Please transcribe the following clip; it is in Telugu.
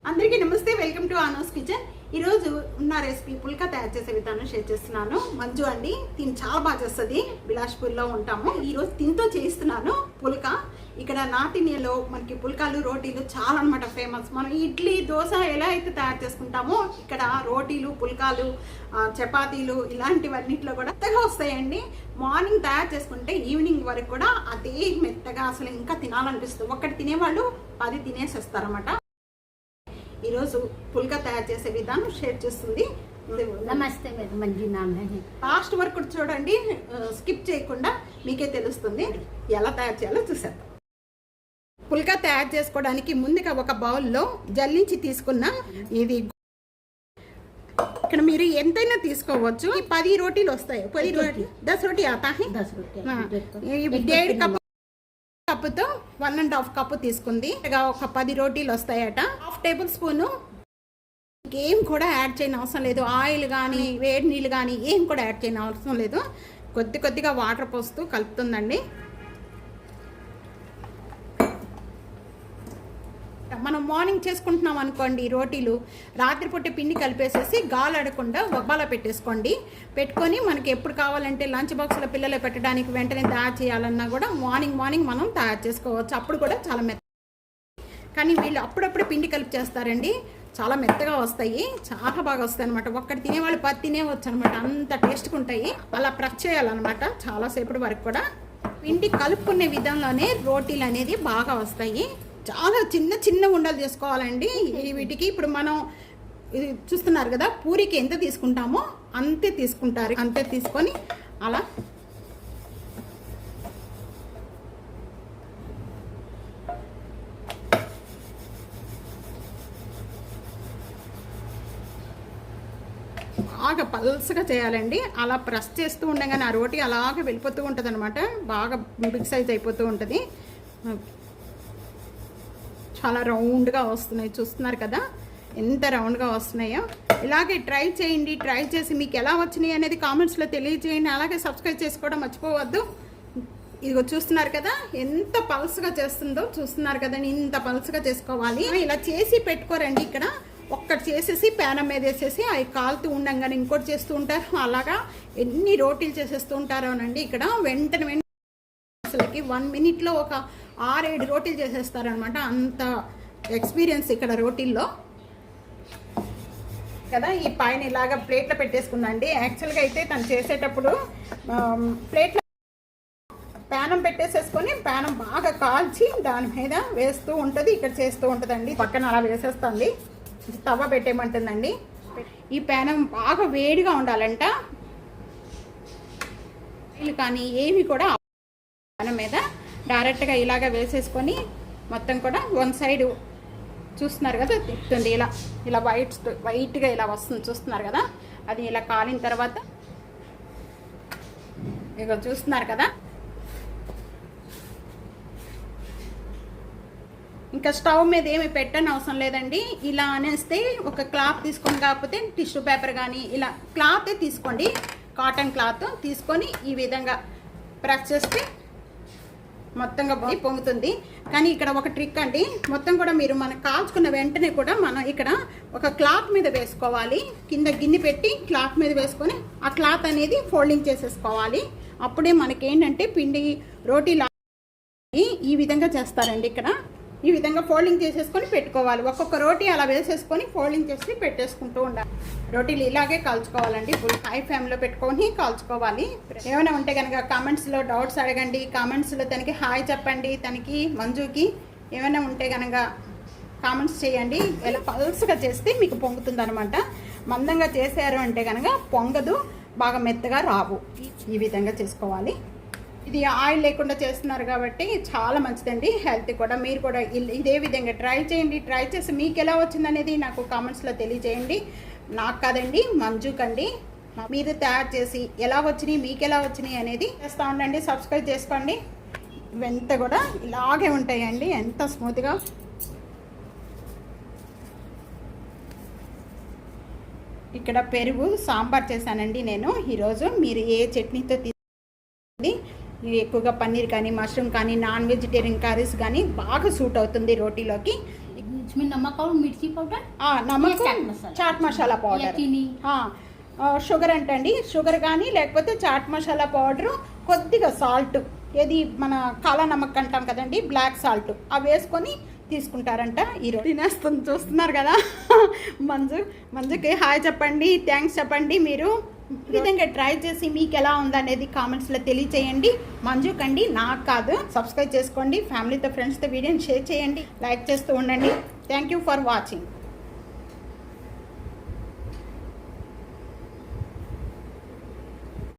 అందరికీ నమస్తే, వెల్కమ్ టు ఆనోస్ కిచెన్. ఈరోజు ఉన్న రెసిపీ పుల్కా తయారు చేసే విధానం షేర్ చేస్తున్నాను. మంజు అండి, తిని చాలా బాగా చేస్తుంది. బిలాష్పూర్లో ఉంటాము. ఈరోజు తింతో చేయిస్తున్నాను పుల్కా. ఇక్కడ నార్త్ ఇండియాలో మనకి పుల్కాలు రోటీలు చాలా అనమాట ఫేమస్. మనం ఇడ్లీ దోశ ఎలా అయితే తయారు చేసుకుంటామో ఇక్కడ రోటీలు పుల్కాలు చపాతీలు ఇలాంటివన్నిట్లో కూడా మెత్తగా వస్తాయండి. మార్నింగ్ తయారు చేసుకుంటే ఈవినింగ్ వరకు కూడా అదే మెత్తగా అసలు ఇంకా తినాలనిపిస్తుంది. ఒక్కటి తినేవాళ్ళు 10 తినేసేస్తారన్నమాట. ఈరోజు పుల్కా తయారు చేసే విధానం షేర్ చేస్తుంది. నమస్తే మంజు లాస్ట్ వరకు చూడండి, స్కిప్ చేయకుండా మీకే తెలుస్తుంది ఎలా తయారు చేయాలో చూసేద్దాం. పుల్కా తయారు చేసుకోవడానికి ముందుగా ఒక బౌల్లో జల్లించి తీసుకున్న ఇది ఇక్కడ మీరు ఎంతైనా తీసుకోవచ్చు. 10 రోటీలు వస్తాయి. 10 రోటీ 10 రోటీ ఆతా హై. 1.5 కప్పుతో 1.5 కప్పు తీసుకుంది. ఒక 10 రోటీలు వస్తాయట. 1/2 టేబుల్ స్పూను ఏం కూడా యాడ్ చేయని అవసరం లేదు. ఆయిల్ కానీ వేడి నీళ్ళు కానీ ఏం కూడా యాడ్ చేయని అవసరం లేదు. కొద్దిగా వాటర్ పోస్తూ కలుపుతుందండి. మనం మార్నింగ్ చేసుకుంటున్నాం అనుకోండి రోటీలు, రాత్రిపూట పిండి కలిపేసేసి గాలడకుండా ఒబ్బాల పెట్టేసుకోండి. పెట్టుకొని మనకి ఎప్పుడు కావాలంటే లంచ్ బాక్స్లో పిల్లలు పెట్టడానికి వెంటనే తయారు చేయాలన్నా కూడా మార్నింగ్ మనం తయారు చేసుకోవచ్చు. అప్పుడు కూడా చాలా మెత్త. కానీ వీళ్ళు అప్పుడప్పుడు పిండి కలిపి చేస్తారండి, చాలా మెత్తగా వస్తాయి, చాలా బాగా వస్తాయి అనమాట. ఒక్కటి తినేవాళ్ళు 10 తినేవచ్చు అనమాట. అంత టేస్ట్గా ఉంటాయి. అలా ప్రెస్ చేయాలన్నమాట చాలాసేపటి వరకు కూడా. పిండి కలుపుకునే విధంలోనే రోటీలు అనేది బాగా వస్తాయి. చాలా చిన్న ఉండలు చేసుకోవాలండి వీటికి. ఇప్పుడు మనం ఇది చూస్తున్నారు కదా, పూరికి ఎంత తీసుకుంటామో అంతే తీసుకుంటారు. అంతే తీసుకొని అలా బాగా పల్సగా చేయాలండి. అలా ప్రెస్ చేస్తూ ఉండగానే ఆ రోటీ అలాగే వెళ్ళిపోతూ ఉంటుంది అనమాట. బాగా బిగ్ సైజ్ అయిపోతూ ఉంటుంది. చాలా రౌండ్గా వస్తున్నాయి, చూస్తున్నారు కదా ఎంత రౌండ్గా వస్తున్నాయో. ఇలాగే ట్రై చేయండి. ట్రై చేసి మీకు ఎలా వచ్చినాయి అనేది కామెంట్స్లో తెలియజేయండి. అలాగే సబ్స్క్రైబ్ చేసుకోవడం మర్చిపోవద్దు. ఇదిగో చూస్తున్నారు కదా ఎంత పల్స్గా చేస్తుందో. చూస్తున్నారు కదండి, ఇంత పల్స్గా చేసుకోవాలి. ఇలా చేసి పెట్టుకోరండి. ఇక్కడ ఒక్కటి చేసేసి ప్యానం మీద వేసేసి అవి కాలుతూ ఉండంగానే ఇంకోటి చేస్తూ ఉంటారు. అలాగా ఎన్ని రోటీలు చేసేస్తూ ఉంటారోనండి. ఇక్కడ వెంటనే అసలుకి 1 మినిట్లో ఒక 6-7 రోటీలు చేసేస్తారనమాట. అంత ఎక్స్పీరియన్స్ ఇక్కడ రోటీల్లో కదా. ఈ పైన ఇలాగ ప్లేట్లో పెట్టేసుకుందండి. యాక్చువల్గా అయితే తను చేసేటప్పుడు ప్లేట్లో ప్యానం పెట్టేసేసుకొని ప్యానం బాగా కాల్చి దాని మీద వేస్తూ ఉంటుంది. ఇక్కడ చేస్తూ ఉంటుందండి. పక్కన అలా వేసేస్తుంది. తవ్వ పెట్టేయమంటుందండి. ఈ ప్యానం బాగా వేడిగా ఉండాలంట. కానీ ఏమి కూడా ప్యానం మీద డైరెక్ట్గా ఇలాగ వేసేసుకొని మొత్తం కూడా 1 సైడ్ చూస్తున్నారు కదా తిప్పుతుంది. ఇలా వైట్గా ఇలా వస్తుంది, చూస్తున్నారు కదా. అది ఇలా కాలిన తర్వాత ఇక చూస్తున్నారు కదా. ఇంకా స్టవ్ మీద ఏమి పెట్టని అవసరం లేదండి. ఇలా అనేస్తే ఒక క్లాత్ తీసుకొని, కాకపోతే టిష్యూ పేపర్ కానీ ఇలా క్లాతే తీసుకోండి. కాటన్ క్లాత్ తీసుకొని ఈ విధంగా ప్రెస్ చేస్తే మొత్తంగా పొంగుతుంది. కానీ ఇక్కడ ఒక ట్రిక్ అండి. మొత్తం కూడా మీరు మనం కాల్చుకున్న వెంటనే కూడా మనం ఇక్కడ ఒక క్లాత్ మీద వేసుకోవాలి. కింద గిన్నె పెట్టి క్లాత్ మీద వేసుకొని ఆ క్లాత్ అనేది ఫోల్డింగ్ చేసేసుకోవాలి. అప్పుడే మనకేంటంటే పిండి రోటీలు ఈ విధంగా చేస్తారండి. ఇక్కడ ఈ విధంగా ఫోల్డింగ్ చేసేసుకొని పెట్టుకోవాలి. ఒక్కొక్క రోటీ అలా వేసేసుకొని ఫోల్డింగ్ చేసి పెట్టేసుకుంటూ ఉండాలి. రోటీలు ఇలాగే కాల్చుకోవాలండి. ఫుల్ హై ఫ్లేమ్లో పెట్టుకొని కాల్చుకోవాలి. ఏమైనా ఉంటే కనుక కామెంట్స్లో డౌట్స్ అడగండి. కామెంట్స్లో తనకి హాయ్ చెప్పండి. తనకి మంజుకి ఏమైనా ఉంటే కనుక కామెంట్స్ చేయండి. ఇలా పల్స్గా చేస్తే మీకు పొంగుతుంది అనమాట. మందంగా చేశారు అంటే కనుక పొంగదు, బాగా మెత్తగా రావు. ఈ విధంగా చేసుకోవాలి. ఇది ఆయిల్ లేకుండా చేస్తున్నారు కాబట్టి చాలా మంచిదండి. హెల్త్ కూడా. మీరు కూడా ఇదే విధంగా ట్రై చేయండి. ట్రై చేసి మీకు ఎలా వచ్చిందనేది నాకు కామెంట్స్లో తెలియజేయండి. నాకు కాదండి, మంజుకండి. మీరు తయారు చేసి ఎలా వచ్చినాయి, మీకు ఎలా వచ్చినాయి అనేది చేస్తూ ఉండండి. సబ్స్క్రైబ్ చేసుకోండి. ఇవంతా కూడా ఇలాగే ఉంటాయండి, ఎంత స్మూత్గా. ఇక్కడ పెరుగు సాంబార్ చేశానండి నేను ఈరోజు. మీరు ఏ చట్నీతో తీసుకుంది ఎక్కువగా పన్నీర్ కానీ మష్రూమ్ కానీ నాన్ వెజిటేరియన్ కర్రీస్ కానీ బాగా సూట్ అవుతుంది రోటీలోకి. इसमें नमक और मिर्ची पाउडर నమక్ చాట్ మసాలా. చాట్ మసాలా या పౌడర్, चीनी షుగర్ అంటండి, షుగర్ కానీ లేకపోతే చాట్ మసాలా పౌడరు, కొద్దిగా సాల్ట్, ఏది మన కాలా నమక్ అంటాం కదండి, బ్లాక్ సాల్ట్, అవి వేసుకొని తీసుకుంటారంట. ఈరోజు తినేస్తుంది, చూస్తున్నారు కదా. మంజుకి హాయ్ చెప్పండి, థ్యాంక్స్ చెప్పండి. మీరు ఈ విధంగా ట్రై చేసి మీకు ఎలా ఉందనేది కామెంట్స్లో తెలియచేయండి. మంజుకండి, నాకు కాదు. సబ్స్క్రైబ్ చేసుకోండి, ఫ్యామిలీతో ఫ్రెండ్స్తో వీడియోని షేర్ చేయండి, లైక్ చేస్తూ ఉండండి. Thank you for watching.